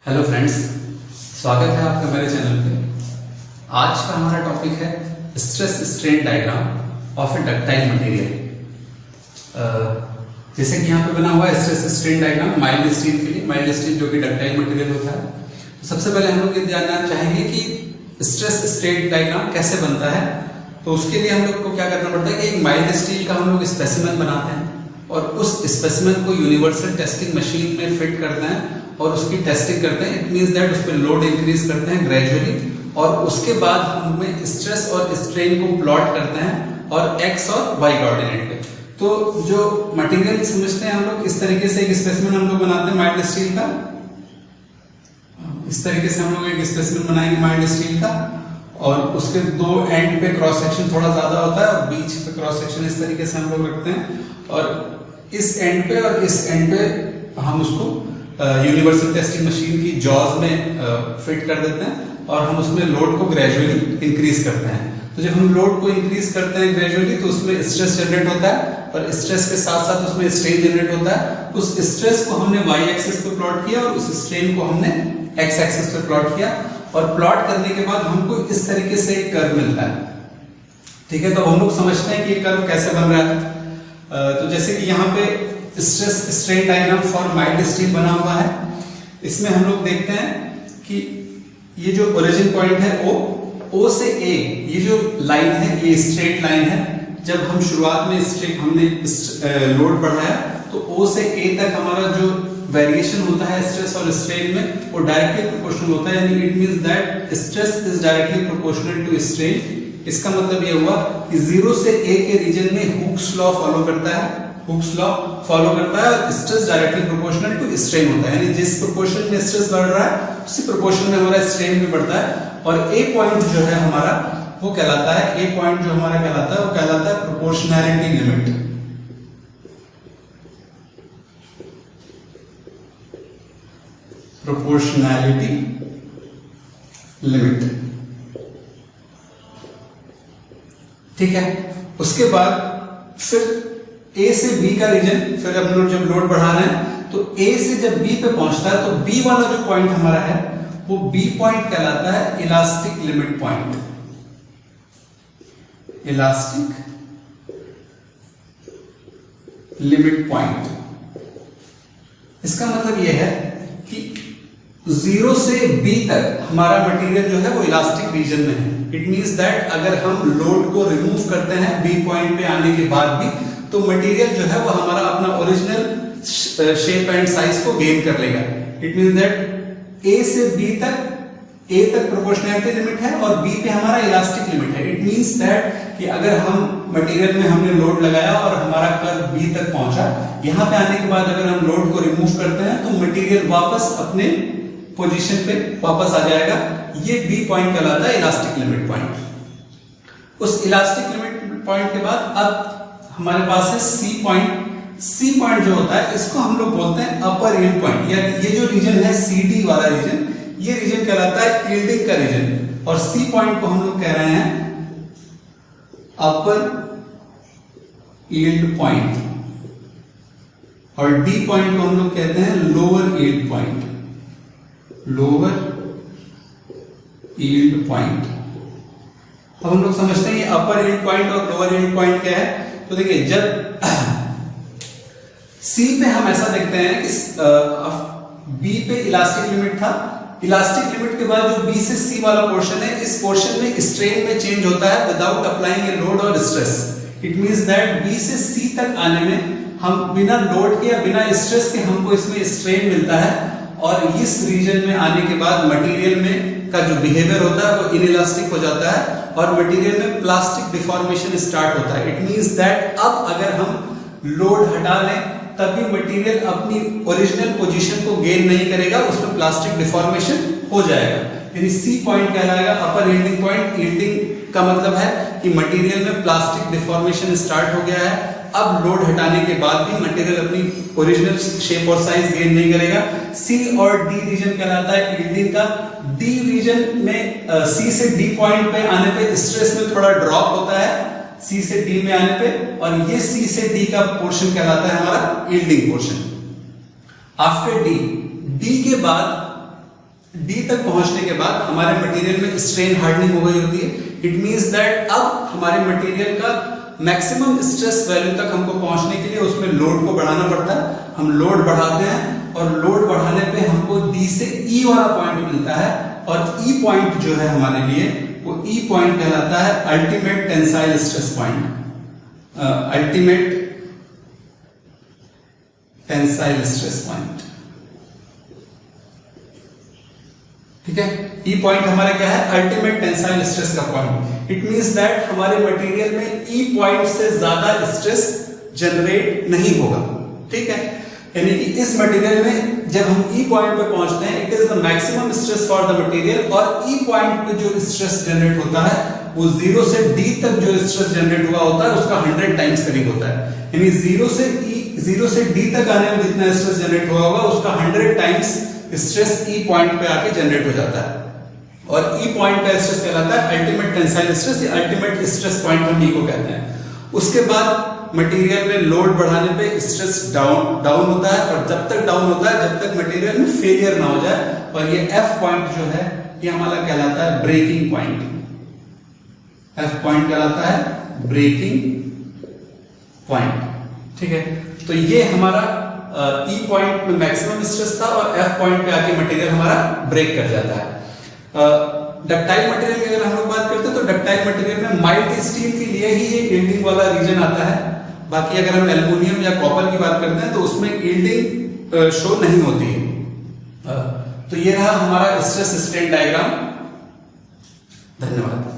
Hello friends, स्वागत है आपका मेरे चैनल पे। आज का हमारा टॉपिक है stress strain diagram of A ductile material. जैसे कि यहाँ पे बना हुआ है stress strain diagram mild steel के लिए, माइल्ड स्टील जो कि डक्टाइल मटेरियल होता है। तो सबसे पहले हम लोग ये जानना चाहेंगे कि स्ट्रेस स्ट्रेन डायग्राम कैसे बनता है। तो उसके लिए हम लोग को क्या करना पड़ता है कि एक माइल्ड स्टील का हम लोग स्पेसिमेन बनाते हैं और उस स्पेसिमेन को यूनिवर्सल टेस्टिंग मशीन में फिट करते हैं और उसकी टेस्टिंग करते हैं। इट मींस दैट उस पर लोड इंक्रीज करते हैं ग्रेजुअली, और उसके बाद हमें स्ट्रेस और स्ट्रेन को प्लॉट करते हैं और एक्स और वाई कोऑर्डिनेट पे। तो जो मटेरियल समझते हैं हम लोग, इस तरीके से एक स्पेसिमेन हम लोग बनाते हैं माइल्ड स्टील का। इस तरीके से हम लोग एक स्पेसिमेन बनाएंगे माइल्ड स्टील का, और उसके दो एंड पे क्रॉस सेक्शन थोड़ा ज्यादा होता है और बीच पे क्रॉस सेक्शन इस तरीके से हम लोग रखते हैं, और इस एंड पे और इस एंड पे हम उसको यूनिवर्सल टेस्टिंग मशीन की जॉज में फिट कर देते हैं और हम उसमें लोड को ग्रेजुअली इंक्रीज करते हैं। तो जब हम लोड को इंक्रीज करते हैं ग्रेजुअली तो उसमें स्ट्रेस जनरेट होता है और स्ट्रेस के साथ साथ उसमें स्ट्रेन जनरेट होता है। उस स्ट्रेस को हमने वाई एक्सिस पे प्लॉट किया और उस स्ट्रेन को हमने एक्स एक्सिस पे प्लॉट किया, और प्लॉट करने के बाद हमको इस तरीके से एक कर्व मिलता है। ठीक है, तो हम लोग समझते हैं कि ये कर्व कैसे बन रहा है। तो जैसे कि यहाँ पे stress strain diagram for mild steel बना हुआ है। इसमें हम लोग देखते हैं कि ये जो ओरिजिन पॉइंट है ओ से ए, ये जो लाइन है ये स्ट्रेट लाइन है। जब हम शुरुआत में हमने लोड बढ़ाया तो ओ से ए तक हमारा जो वेरिएशन होता है स्ट्रेस और स्ट्रेन में वो डायरेक्टली प्रोपोर्शनल होता है, यानी it means that stress is directly proportional to strain. इसका मतलब ये हुआ कि 0 से a के रीजन में हुक्स लॉ फॉलो करता है, हुक्स लॉ फॉलो करता है और stress directly proportional to strain होता है, यानी जिस प्रोपोर्शन में स्ट्रेस बढ़ रहा है उसी प्रोपोर्शन में हमारा स्ट्रेन भी बढ़ता है। और ए पॉइंट जो है हमारा वो कहलाता है, ए पॉइंट जो हमारा कहलाता है वो कहलाता है प्रोपोर्शनैलिटी लिमिट। प्रोपोर्शनैलिटी लिमिट, ठीक है। उसके बाद फिर A से B का रीजन, फिर हम लोग जब लोड बढ़ा रहे हैं तो A से जब B पे पहुंचता है तो B वाला जो पॉइंट हमारा है वो B पॉइंट कहलाता है elastic limit point. Elastic limit point, इसका मतलब यह है कि 0 से B तक हमारा मटेरियल जो है वो इलास्टिक रीजन में है। इट मींस दैट अगर हम लोड को रिमूव करते हैं B पॉइंट पे आने के बाद भी तो मटेरियल जो है वो हमारा अपना ओरिजिनल शेप एंड साइज को गेन कर लेगा। इट मींस दैट A से B तक, A तक प्रोपोर्शनैलिटी लिमिट है और B पे हमारा इलास्टिक लिमिट है। इट मींस दैट कि अगर हम मटेरियल में हमने लोड लगाया और हमारा कर्व B तक पहुंचा, यहां पे आने के बाद अगर हम लोड को रिमूव करते हैं तो मटेरियल वापस अपने पोजीशन पे वापस आ जाएगा। ये B पॉइंट कहलाता है इलास्टिक लिमिट पॉइंट। उस इलास्टिक लिमिट पॉइंट के बाद अब हमारे पास है C पॉइंट। C पॉइंट जो होता है इसको हम लोग बोलते हैं अपर यील्ड पॉइंट, या ये जो रीजन है CD वाला रीजन, ये रीजन कहलाता है यील्डिंग का रीजन, और C पॉइंट को हम लोग कह रहे हैं अपर यील्ड पॉइंट, और D पॉइंट को हम लोग कहते हैं lower yield point. Lower yield point. अब हम लोग समझते हैं ये अपर यील्ड पॉइंट और लोअर यील्ड पॉइंट क्या है। तो देखिए, जब C पे हम ऐसा देखते हैं कि B पे इलास्टिक लिमिट था, इलास्टिक लिमिट के बाद जो B से C वाला पोर्शन है, इस पोर्शन में स्ट्रेन में चेंज होता है विदाउट अप्लाइंग ए लोड और stress. It means that B से C तक आने में हम बिना लोड के या बिना स्ट्रेस के हमको इसमें स्ट्रेन मिलता है, और इस रीजन में आने के बाद मटेरियल में का जो बिहेवियर होता है वो इनइलास्टिक हो जाता है और मटेरियल में प्लास्टिक डिफॉर्मेशन स्टार्ट होता है। इट मींस दैट अब अगर हम लोड हटा लें तब भी मटेरियल अपनी ओरिजिनल पोजीशन को गेन नहीं करेगा, उसमें प्लास्टिक डिफॉर्मेशन हो जाएगा। यानी C पॉइंट कहलाएगा अपर यील्डिंग पॉइंट। यील्डिंग का मतलब है कि मटेरियल में प्लास्टिक डिफॉर्मेशन स्टार्ट हो गया है, अब लोड हटाने के बाद भी मटेरियल अपनी ओरिजिनल शेप और साइज गेन नहीं करेगा। C और D रीजन कहलाता है यील्डिंग का। D रीजन में C से D पॉइंट पे आने पे स्ट्रेस में थोड़ा ड्रॉप होता है C से D में आने पे, और ये C से D का पोर्शन कहलाता है हमारा यील्डिंग पोर्शन। आफ्टर D के बाद डी तक पहुंचने के बाद हमारे मटेरियल में स्ट्रेन हार्डनिंग हो गई होती है। इट मींस दैट अब हमारे मटेरियल का मैक्सिमम स्ट्रेस वैल्यू तक हमको पहुंचने के लिए उसमें लोड को बढ़ाना पड़ता है। हम लोड बढ़ाते हैं और लोड बढ़ाने पे हमको डी से ई वाला पॉइंट मिलता है, और ई पॉइंट जो है हमारे लिए वो ई पॉइंट कहलाता है ultimate tensile stress point, ultimate tensile stress point. ठीक है, ई पॉइंट हमारा क्या है? अल्टीमेट टेंसाइल स्ट्रेस का पॉइंट। इट मींस दैट हमारे मटेरियल में ई पॉइंट से ज्यादा स्ट्रेस जनरेट नहीं होगा। ठीक है, यानी कि इस मटेरियल में जब हम ई पॉइंट पे पहुंचते हैं, it is the maximum stress for the material, और ई पॉइंट पे जो स्ट्रेस जनरेट होता है वो 0 से डी तक जो स्ट्रेस जनरेट हुआ होता है उसका 100 टाइम्स करीब होता है। यानी 0 से डी तक आने में जितना स्ट्रेस जनरेट हुआ होगा उसका 100 टाइम्स स्ट्रेस ई पॉइंट पे आके जनरेट हो जाता है, और ई पॉइंट का स्ट्रेस कहलाता है अल्टीमेट टेंसाइल स्ट्रेस, या अल्टीमेट स्ट्रेस पॉइंट हम ई को कहते हैं। उसके बाद मटेरियल में लोड बढ़ाने पे स्ट्रेस डाउन होता है, और जब तक डाउन होता है जब तक मटेरियल में फेलियर ना हो जाए, और ये एफ पॉइंट जो है ये हमारा कहलाता है ब्रेकिंग पॉइंट। एफ पॉइंट कहलाता है ब्रेकिंग पॉइंट। ठीक है, तो ये हमारा ई पॉइंट में मैक्सिमम स्ट्रेस था, और एफ पॉइंट पे आके मटेरियल हमारा ब्रेक कर जाता है। डक्टाइल मटेरियल की अगर हम लोग बात करते हैं तो डक्टाइल मटेरियल में माइल्ड स्टील के लिए ही ये यील्डिंग वाला रीजन आता है। बाकी अगर हम एल्युमिनियम या कॉपर की बात करते हैं तो उसमें यील्डिंग शो नहीं होती है। तो ये रहा हमारा स्ट्रेस स्ट्रेन डायग्राम। धन्यवाद।